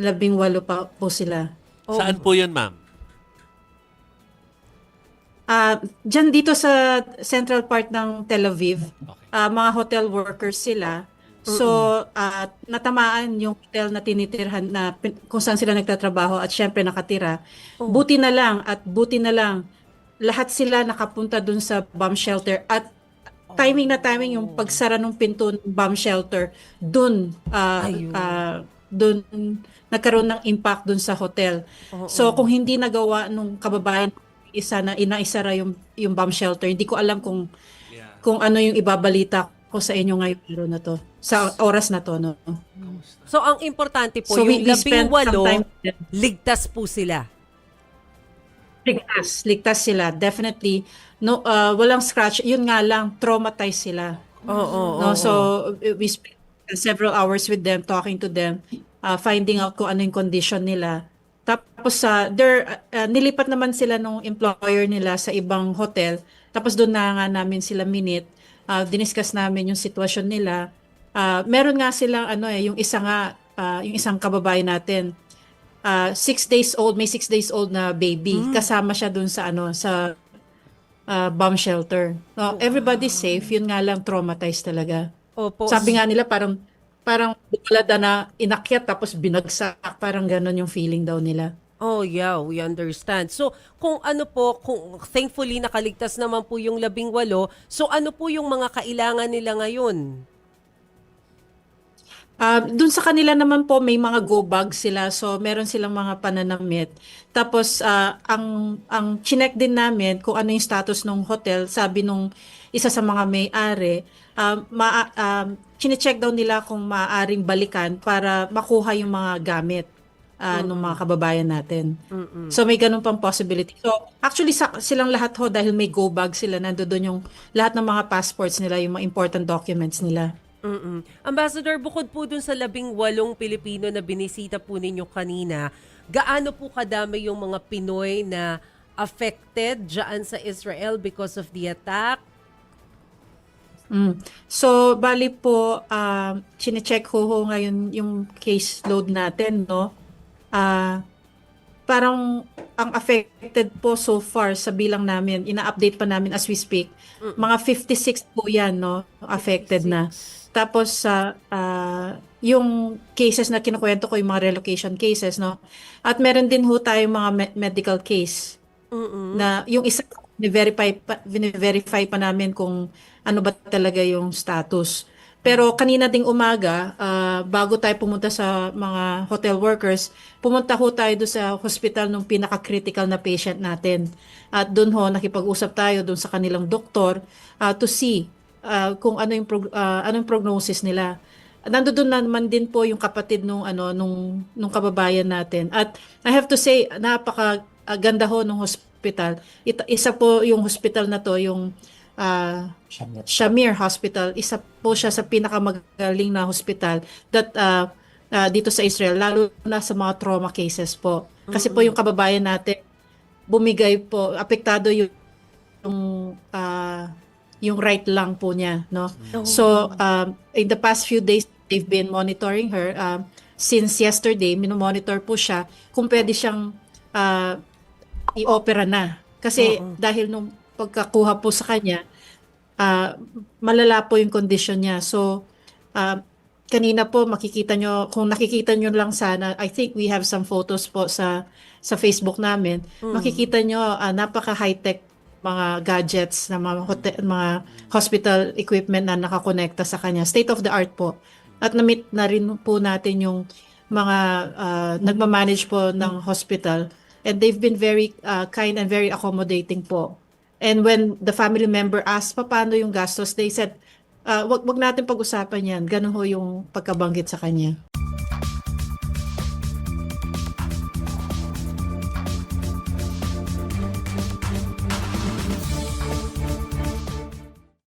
18 pa po sila. Saan Oh. po yun, ma'am? Diyan dito sa central part ng Tel Aviv, Okay. mga hotel workers sila. So, natamaan yung hotel na tinitirhan na kung saan sila nagtatrabaho at syempre nakatira. Oh. Buti na lang at buti na lang lahat sila nakapunta dun sa bomb shelter at timing na timing yung pagsara ng pinto ng bomb shelter dun Ayun. dun nagkaroon ng impact dun sa hotel. So kung hindi nagawa nung kababayan isa na inaisara yung bomb shelter, hindi ko alam Yeah. kung ano yung ibabalita ko sa inyo ngayong araw na to, sa oras na to, no? So ang importante po, So yung we spent some 18, time, ligtas po sila. ligtas sila, definitely. No, walang scratch, yun nga lang, traumatized sila. Oo. No, so we spent several hours with them, talking to them, finding out kung ano yung condition nila. Tapos nilipat naman sila nung employer nila sa ibang hotel. Tapos doon na nga namin sila minute. Diniscuss namin yung sitwasyon nila. Meron nga silang yung yung isang kababayan natin. 6 days old, may 6 days old na baby. Kasama siya doon sa sa bomb shelter. No, everybody's safe, yun nga lang traumatized talaga. Opo. Sabi nga nila parang bulada na inakyat tapos binagsak, parang ganon yung feeling daw nila. Oh yeah, we understand. So, kung thankfully nakaligtas naman po yung 18, so ano po yung mga kailangan nila ngayon? Dun sa kanila naman po may mga go bags sila, so meron silang mga pananamit. Tapos ang chinek din namin kung ano yung status ng hotel, sabi nung isa sa mga may-ari, chinecheck daw nila kung maaaring balikan para makuha yung mga gamit ng mga kababayan natin. So may ganun pang possibility. So actually silang lahat ho, dahil may go bag sila, nandoon yung lahat ng mga passports nila, yung mga important documents nila. Ambassador, bukod po dun sa 18 Pilipino na binisita po ninyo kanina, gaano po kadami yung mga Pinoy na affected dyan sa Israel because of the attack? So, bali po, chinecheck ho ngayon yung case load natin, no? Parang ang affected po so far sa bilang namin, ina-update pa namin as we speak, mga 56 po yan, no? Affected na. Tapos, yung cases na kinukwento ko, yung mga relocation cases, no? At meron din ho tayong mga medical case na yung isa, verify pa namin kung ano ba talaga yung status. Pero kanina ding umaga, bago tayo pumunta sa mga hotel workers, pumunta ho tayo doon sa hospital ng pinaka-critical na patient natin. At doon ho, nakipag-usap tayo doon sa kanilang doktor to see kung ano yung prognosis nila. Nandoon naman din po yung kapatid nung kababayan natin. At I have to say, napaka ganda ho ng hospital. Isa po yung hospital na to, yung Shamir Hospital. Isa po siya sa pinakamagaling na hospital that dito sa Israel, lalo na sa mga trauma cases po. Kasi po yung kababayan natin, bumigay po, apektado yung right lung po niya, no? So, in the past few days, they've been monitoring her. Since yesterday, minomonitor po siya kung pwede siyang i-opera na. Kasi dahil nung pagkakuha po sa kanya, malala po yung condition niya. So, kanina po makikita nyo, kung nakikita nyo lang sana, I think we have some photos po sa Facebook namin. Makikita nyo, napaka high-tech mga gadgets na mga hospital equipment na nakakonekta sa kanya. State of the art po. At na-meet na rin po natin yung mga nagmamanage po ng hospital. And they've been very kind and very accommodating po. And when the family member asked paano yung gastos, they said, wag natin pag-usapan yan. Ganun ho yung pagkabanggit sa kanya.